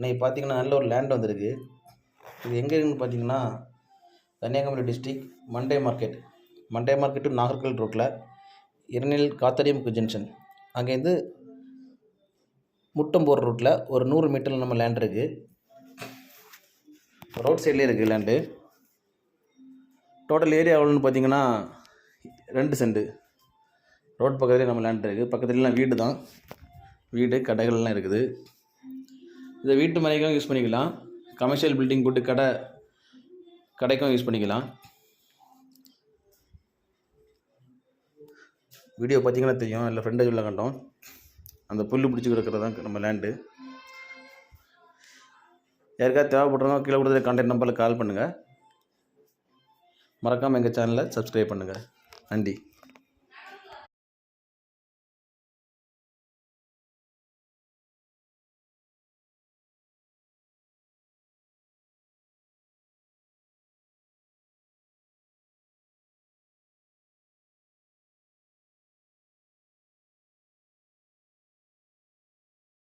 இன்றைக்கி பார்த்தீங்கன்னா நல்ல ஒரு லேண்ட் வந்திருக்கு. இது எங்கே இருக்குன்னு பார்த்தீங்கன்னா Kanyakumari district Monday market to Nagercoil ரோட்டில் இரணில் காத்தடிமுக்கு ஜங்ஷன் அங்கேருந்து முட்டம் போகிற ரோட்டில் ஒரு 100 மீட்டரில் நம்ம லேண்ட் இருக்குது. ரோட் சைட்லேயே இருக்குது லேண்டு. டோட்டல் ஏரியா எவ்வளோன்னு பார்த்தீங்கன்னா 2 சென்ட். ரோட் பக்கத்துலேயே நம்ம லேண்ட் இருக்குது. பக்கத்துலலாம் வீடு தான், வீடு கடைகள்லாம் இருக்குது. இதை வீட்டு மனைக்கும் யூஸ் பண்ணிக்கலாம், கமர்ஷியல் பில்டிங் போட்டு கடைக்கும் யூஸ் பண்ணிக்கலாம். வீடியோ பார்த்தீங்கன்னா தெரியும், இல்லை ஃப்ரெண்டேஜ் உள்ள கண்டோம். அந்த புல் பிடிச்சி கிடக்கிறது தான் நம்ம லேண்டு. யாருக்காவது தேவைப்படுறவங்க கீழே கொடுத்த கான்டாக்ட் நம்பரில் கால் பண்ணுங்கள். மறக்காமல் எங்கள் சேனலை சப்ஸ்கிரைப் பண்ணுங்கள். நன்றி.